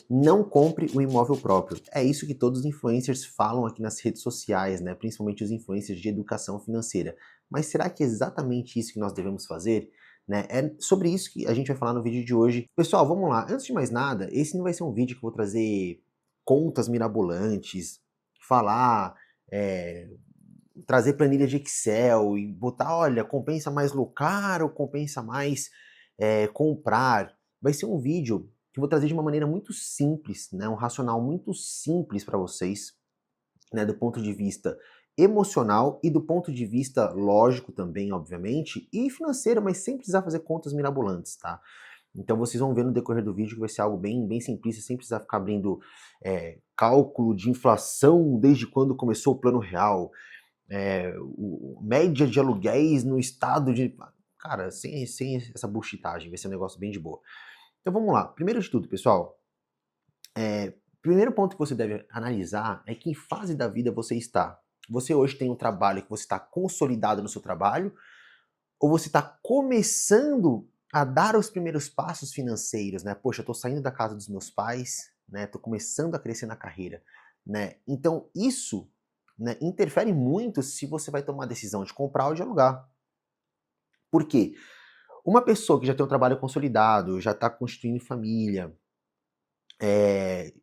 Não compre o imóvel próprio. É isso que todos os influencers falam aqui nas redes sociais, né? Principalmente os influencers de educação financeira. Mas será que é exatamente isso que nós devemos fazer? Né? É sobre isso que a gente vai falar no vídeo de hoje. Pessoal, vamos lá. Antes de mais nada, esse não vai ser um vídeo que eu vou trazer contas mirabolantes, falar, trazer planilha de Excel e botar, olha, compensa mais locar ou compensa mais comprar. Vai ser um vídeo que eu vou trazer de uma maneira muito simples, né, um racional muito simples para vocês, né, do ponto de vista emocional e do ponto de vista lógico também, obviamente, e financeiro, mas sem precisar fazer contas mirabolantes, tá? Então vocês vão ver no decorrer do vídeo que vai ser algo bem simplista, sem precisar ficar abrindo cálculo de inflação desde quando começou o plano real, média de aluguéis no estado de... Cara, sem essa bullshitagem, vai ser um negócio bem de boa. Então vamos lá. Primeiro de tudo, pessoal, primeiro ponto que você deve analisar é que fase da vida você está. Você hoje tem um trabalho que você está consolidado no seu trabalho, ou você está começando a dar os primeiros passos financeiros, né? Poxa, eu estou saindo da casa dos meus pais, né? Estou começando a crescer na carreira, né? Então isso, né, interfere muito se você vai tomar a decisão de comprar ou de alugar. Por quê? Uma pessoa que já tem um trabalho consolidado, já está constituindo família,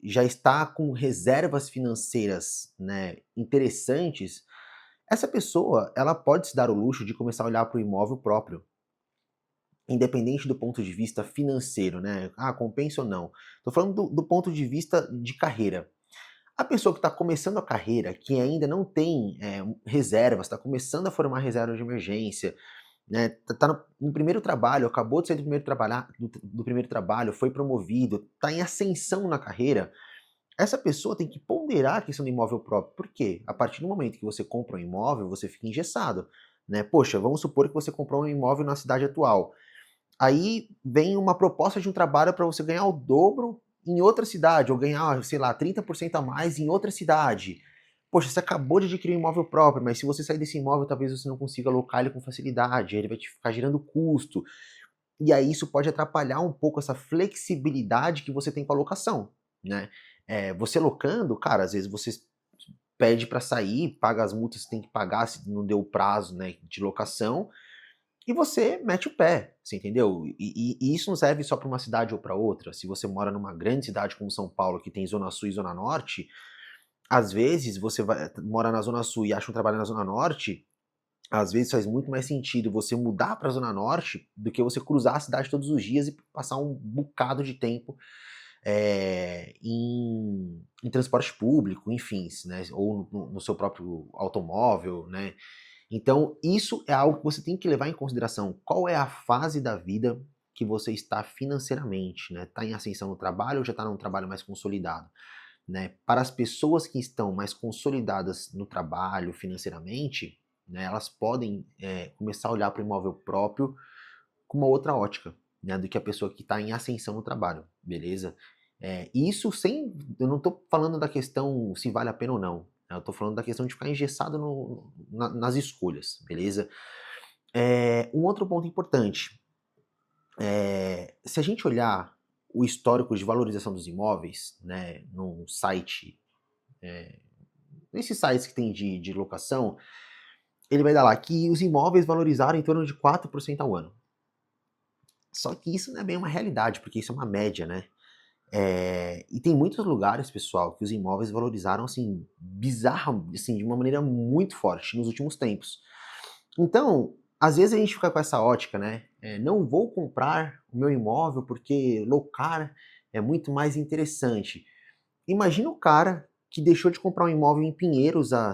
já está com reservas financeiras, né, interessantes, essa pessoa ela pode se dar o luxo de começar a olhar para o imóvel próprio, independente do ponto de vista financeiro, né? Ah, compensa ou não? Estou falando do ponto de vista de carreira. A pessoa que está começando a carreira, que ainda não tem reservas, está começando a formar reserva de emergência, né, tá no primeiro trabalho, acabou de sair do primeiro trabalho, foi promovido, está em ascensão na carreira, essa pessoa tem que ponderar a questão do imóvel próprio. Por quê? A partir do momento que você compra um imóvel, você fica engessado, né? Poxa, vamos supor que você comprou um imóvel na cidade atual. Aí vem uma proposta de um trabalho para você ganhar o dobro em outra cidade, ou ganhar, sei lá, 30% a mais em outra cidade. Poxa, você acabou de adquirir um imóvel próprio, mas se você sair desse imóvel, talvez você não consiga alocar ele com facilidade, ele vai te ficar gerando custo. E aí isso pode atrapalhar um pouco essa flexibilidade que você tem com a locação, né? Você locando, cara, às vezes você pede para sair, paga as multas que tem que pagar se não deu o prazo, né, de locação, e você mete o pé, você entendeu? E isso não serve só para uma cidade ou para outra. Se você mora numa grande cidade como São Paulo, que tem Zona Sul e Zona Norte, às vezes você mora na Zona Sul e acha um trabalho na Zona Norte, às vezes faz muito mais sentido você mudar para a Zona Norte do que você cruzar a cidade todos os dias e passar um bocado de tempo em transporte público, enfim, né? Ou no seu próprio automóvel, né? Então, isso é algo que você tem que levar em consideração. Qual é a fase da vida que você está financeiramente, né? Está em ascensão no trabalho ou já está num trabalho mais consolidado, né? Para as pessoas que estão mais consolidadas no trabalho financeiramente, né, elas podem começar a olhar para o imóvel próprio com uma outra ótica, né, do que a pessoa que está em ascensão no trabalho, beleza? Isso eu não estou falando da questão se vale a pena ou não, né, eu estou falando da questão de ficar engessado nas escolhas, beleza? Um outro ponto importante, se a gente olhar o histórico de valorização dos imóveis, né, num site, nesses sites que tem de locação, ele vai dar lá que os imóveis valorizaram em torno de 4% ao ano. Só que isso não é bem uma realidade, porque isso é uma média, né? E tem muitos lugares, pessoal, que os imóveis valorizaram, assim, bizarro, assim, de uma maneira muito forte nos últimos tempos. Então, às vezes a gente fica com essa ótica, né? Não vou comprar o meu imóvel porque locar é muito mais interessante. Imagina o cara que deixou de comprar um imóvel em Pinheiros há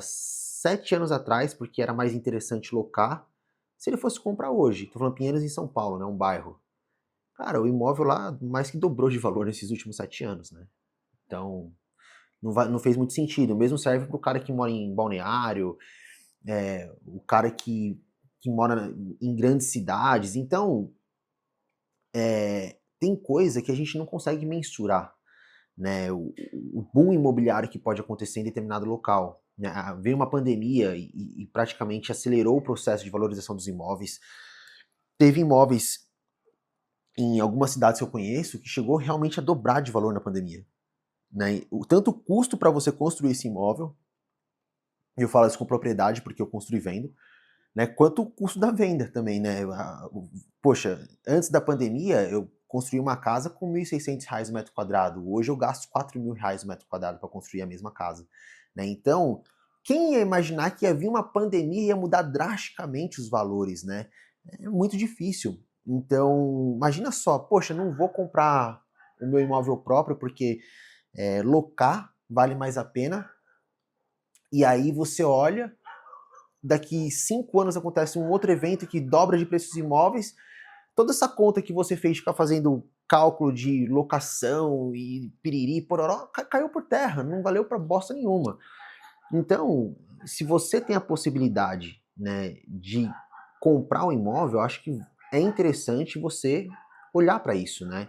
7 anos atrás, porque era mais interessante locar, se ele fosse comprar hoje. Tô falando Pinheiros em São Paulo, né? Um bairro. Cara, o imóvel lá mais que dobrou de valor nesses últimos 7 anos, né? Então, não fez muito sentido. O mesmo serve para o cara que mora em Balneário, o cara que mora em grandes cidades. Então, tem coisa que a gente não consegue mensurar, né? O boom imobiliário que pode acontecer em determinado local, né? Veio uma pandemia e praticamente acelerou o processo de valorização dos imóveis. Teve imóveis em algumas cidades que eu conheço que chegou realmente a dobrar de valor na pandemia. né? Tanto o custo para você construir esse imóvel, eu falo isso com propriedade porque eu construí e vendo, né? Quanto o custo da venda também, né? Poxa, antes da pandemia eu construí uma casa com R$ 1.600 o metro quadrado. Hoje eu gasto R$ 4.000 o metro quadrado para construir a mesma casa, né? Então, quem ia imaginar que ia vir uma pandemia e ia mudar drasticamente os valores, né? É muito difícil. Então, imagina só, poxa, não vou comprar o meu imóvel próprio porque locar vale mais a pena. E aí você olha, daqui 5 anos acontece um outro evento que dobra de preços imóveis, toda essa conta que você fez de ficar fazendo cálculo de locação e piriri, pororó, caiu por terra, não valeu para bosta nenhuma. Então, se você tem a possibilidade, né, de comprar um imóvel, eu acho que é interessante você olhar para isso, né?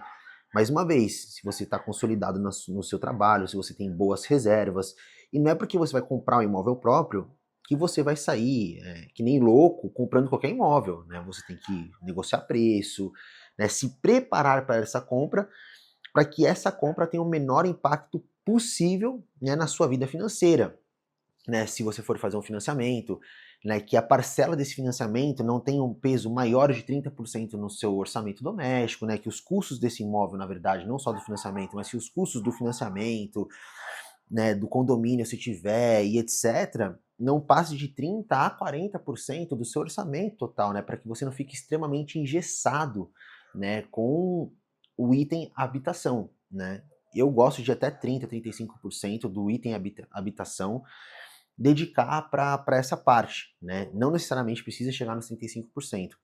Mais uma vez, se você está consolidado no seu trabalho, se você tem boas reservas, e não é porque você vai comprar um imóvel próprio que você vai sair que nem louco comprando qualquer imóvel, né? Você tem que negociar preço, né? Se preparar para essa compra, para que essa compra tenha o menor impacto possível, né, na sua vida financeira, né? Se você for fazer um financiamento, né, que a parcela desse financiamento não tenha um peso maior de 30% no seu orçamento doméstico, né, que os custos desse imóvel, na verdade, não só do financiamento, mas que os custos do financiamento, né, do condomínio se tiver e etc, não passe de 30 a 40% do seu orçamento total, né, para que você não fique extremamente engessado, né, com o item habitação, né? Eu gosto de até 30, 35% do item habitação dedicar para essa parte, né? Não necessariamente precisa chegar nos 35%,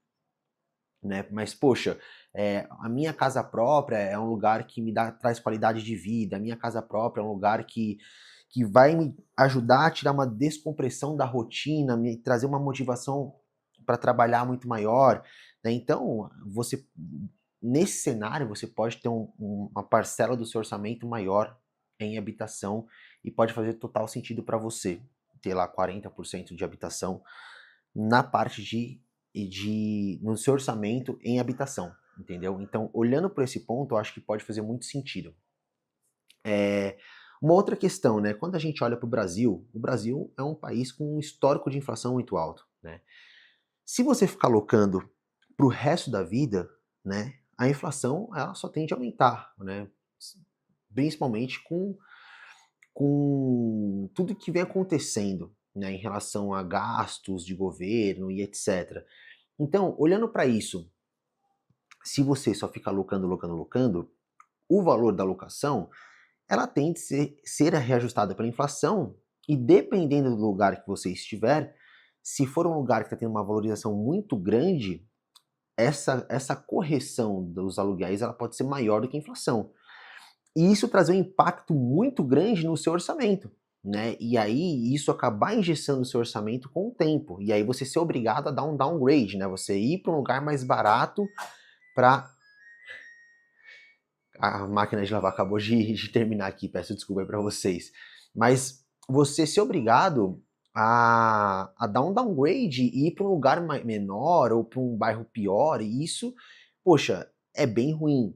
né? Mas, poxa, a minha casa própria é um lugar que traz qualidade de vida, a minha casa própria é um lugar que vai me ajudar a tirar uma descompressão da rotina, me trazer uma motivação para trabalhar muito maior, né? Então, nesse cenário, você pode ter uma parcela do seu orçamento maior em habitação e pode fazer total sentido para você ter lá 40% de habitação na parte no seu orçamento em habitação, entendeu? Então, olhando por esse ponto, eu acho que pode fazer muito sentido. Uma outra questão, né? Quando a gente olha para o Brasil é um país com um histórico de inflação muito alto, né? Se você ficar locando para o resto da vida, né, a inflação ela só tende a aumentar, né? Principalmente com tudo que vem acontecendo, né, em relação a gastos de governo e etc. Então, olhando para isso, se você só fica locando, locando, locando, o valor da locação ela tende a ser reajustada pela inflação e dependendo do lugar que você estiver, se for um lugar que está tendo uma valorização muito grande, essa correção dos aluguéis ela pode ser maior do que a inflação. E isso trazer um impacto muito grande no seu orçamento, né? E aí isso acabar engessando o seu orçamento com o tempo. E aí você ser obrigado a dar um downgrade, né? Você ir para um lugar mais barato para a máquina de lavar acabou de terminar aqui, peço desculpa aí para vocês. Mas você ser obrigado a dar um downgrade e ir para um lugar menor ou para um bairro pior, e isso, poxa, é bem ruim.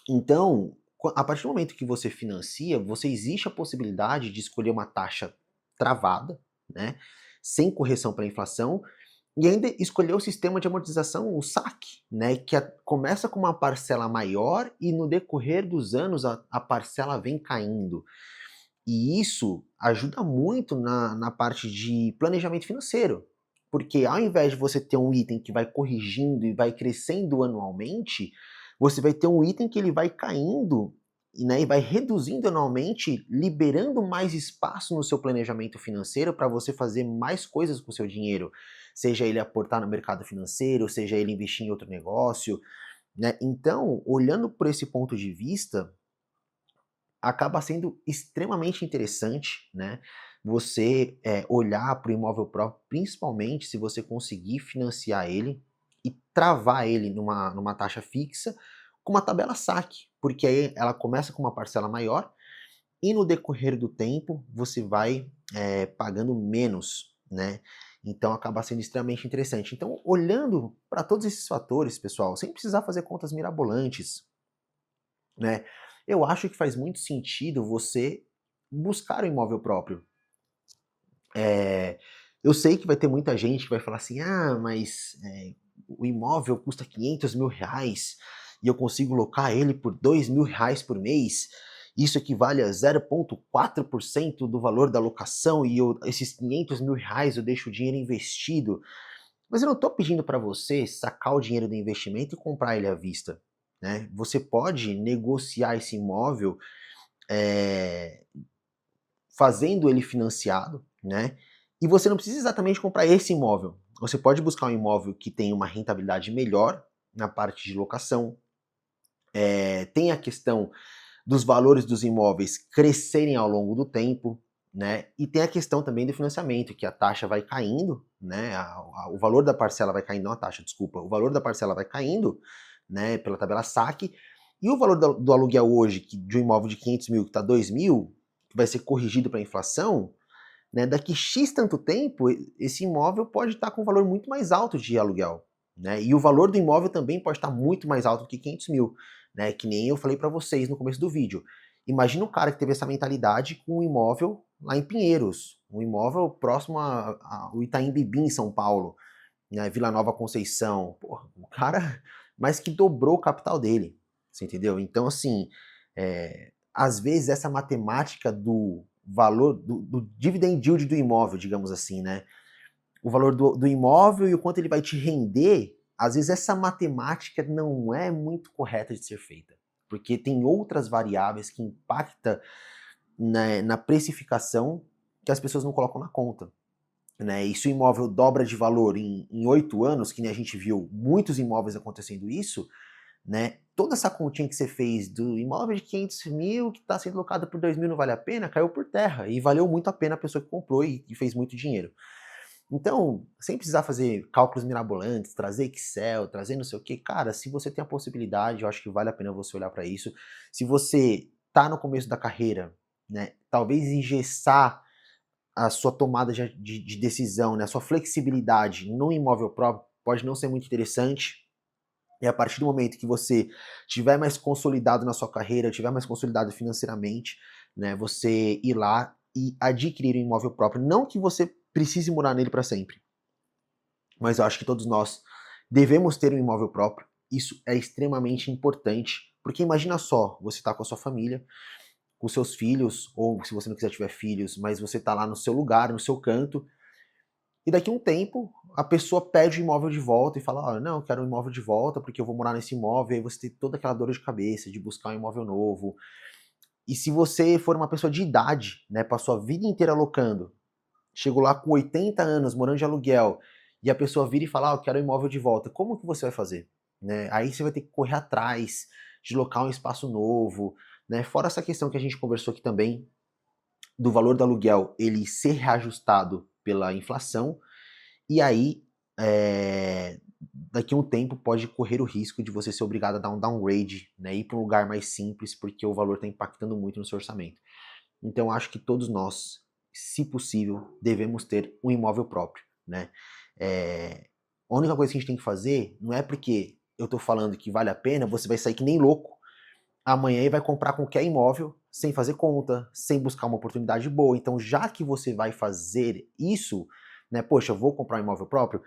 Então, a partir do momento que você financia, você existe a possibilidade de escolher uma taxa travada, né, sem correção para a inflação, e ainda escolher o sistema de amortização, o SAC, né, que começa com uma parcela maior e no decorrer dos anos a parcela vem caindo. E isso ajuda muito na parte de planejamento financeiro, porque ao invés de você ter um item que vai corrigindo e vai crescendo anualmente, você vai ter um item que ele vai caindo, né, e vai reduzindo anualmente, liberando mais espaço no seu planejamento financeiro para você fazer mais coisas com o seu dinheiro, seja ele aportar no mercado financeiro, seja ele investir em outro negócio, né? Então, olhando por esse ponto de vista, acaba sendo extremamente interessante, né? Você olhar para o imóvel próprio, principalmente se você conseguir financiar ele e travar ele numa taxa fixa com uma tabela saque, porque aí ela começa com uma parcela maior e no decorrer do tempo você vai pagando menos, né? Então acaba sendo extremamente interessante. Então, olhando para todos esses fatores, pessoal, sem precisar fazer contas mirabolantes, né? eu acho que faz muito sentido você buscar o imóvel próprio. Eu sei que vai ter muita gente que vai falar assim, mas o imóvel custa R$ 500.000 e eu consigo locar ele por R$ 2.000 por mês, isso equivale a 0,4% do valor da locação e esses R$ 500.000 eu deixo o dinheiro investido. Mas eu não estou pedindo para você sacar o dinheiro do investimento e comprar ele à vista, né? Você pode negociar esse imóvel é, fazendo ele financiado, né? E você não precisa exatamente comprar esse imóvel. Você pode buscar um imóvel que tenha uma rentabilidade melhor na parte de locação. Tem a questão dos valores dos imóveis crescerem ao longo do tempo, né? E tem a questão também do financiamento, que a taxa vai caindo, né? O valor da parcela vai caindo, não a taxa, desculpa, o valor da parcela vai caindo, né? Pela tabela saque, e o valor do aluguel hoje, de um imóvel de 500 mil que está 2 mil, que vai ser corrigido para a inflação, né? Daqui X tanto tempo, esse imóvel pode estar com um valor muito mais alto de aluguel, né? E o valor do imóvel também pode estar muito mais alto que 500 mil, né? Que nem eu falei para vocês no começo do vídeo. Imagina o cara que teve essa mentalidade com um imóvel lá em Pinheiros, um imóvel próximo ao Itaim Bibi, em São Paulo, né? Vila Nova Conceição. Porra, o cara mais que dobrou o capital dele, você entendeu? Então, assim, às vezes essa matemática do valor, do dividend yield do imóvel, digamos assim, né? O valor do imóvel e o quanto ele vai te render, às vezes essa matemática não é muito correta de ser feita, porque tem outras variáveis que impactam na precificação que as pessoas não colocam na conta. Né? E se o imóvel dobra de valor em 8 anos, que nem a gente viu muitos imóveis acontecendo isso, né? Toda essa continha que você fez do imóvel de 500 mil que está sendo locado por 2 mil não vale a pena, caiu por terra. E valeu muito a pena a pessoa que comprou e fez muito dinheiro. Então, sem precisar fazer cálculos mirabolantes, trazer Excel, trazer não sei o que, cara, se você tem a possibilidade, eu acho que vale a pena você olhar para isso. Se você tá no começo da carreira, né, talvez engessar a sua tomada de decisão, né, a sua flexibilidade no imóvel próprio pode não ser muito interessante. E a partir do momento que você tiver mais consolidado na sua carreira, tiver mais consolidado financeiramente, né, você ir lá e adquirir um imóvel próprio. Não que você precise morar nele para sempre, mas eu acho que todos nós devemos ter um imóvel próprio. Isso é extremamente importante, porque imagina só, você está com a sua família, com seus filhos, ou se você não quiser tiver filhos, mas você está lá no seu lugar, no seu canto, e daqui a um tempo, a pessoa pede o imóvel de volta e fala, olha, não, eu quero o imóvel de volta porque eu vou morar nesse imóvel, e aí você tem toda aquela dor de cabeça de buscar um imóvel novo. E se você for uma pessoa de idade, né, passou a vida inteira alocando, chegou lá com 80 anos, morando de aluguel, e a pessoa vira e fala, eu quero o imóvel de volta, como que você vai fazer? Né? Aí você vai ter que correr atrás de locar um espaço novo, né? Fora essa questão que a gente conversou aqui também, do valor do aluguel ele ser reajustado pela inflação, e aí daqui a um tempo pode correr o risco de você ser obrigado a dar um downgrade, né, ir para um lugar mais simples, porque o valor está impactando muito no seu orçamento. Então acho que todos nós, se possível, devemos ter um imóvel próprio, né? A única coisa que a gente tem que fazer não é porque eu estou falando que vale a pena, você vai sair que nem louco amanhã e vai comprar qualquer imóvel sem fazer conta, sem buscar uma oportunidade boa. Então, já que você vai fazer isso, né, poxa, eu vou comprar um imóvel próprio,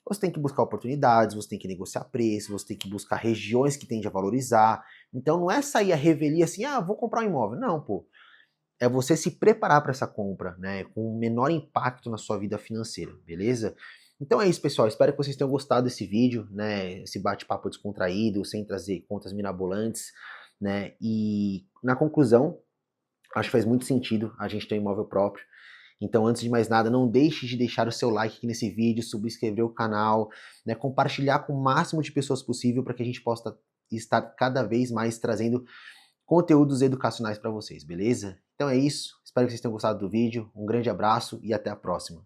você tem que buscar oportunidades, você tem que negociar preço, você tem que buscar regiões que tendem a valorizar. Então, não é sair a revelia assim, vou comprar um imóvel. Não, pô. É você se preparar para essa compra, né, com o menor impacto na sua vida financeira, beleza? Então é isso, pessoal. Espero que vocês tenham gostado desse vídeo, né? Esse bate-papo descontraído, sem trazer contas mirabolantes, né? E na conclusão, acho que faz muito sentido a gente ter um imóvel próprio. Então, antes de mais nada, não deixe de deixar o seu like aqui nesse vídeo, subscrever o canal, né? Compartilhar com o máximo de pessoas possível para que a gente possa estar cada vez mais trazendo conteúdos educacionais para vocês, beleza? Então é isso. Espero que vocês tenham gostado do vídeo. Um grande abraço e até a próxima.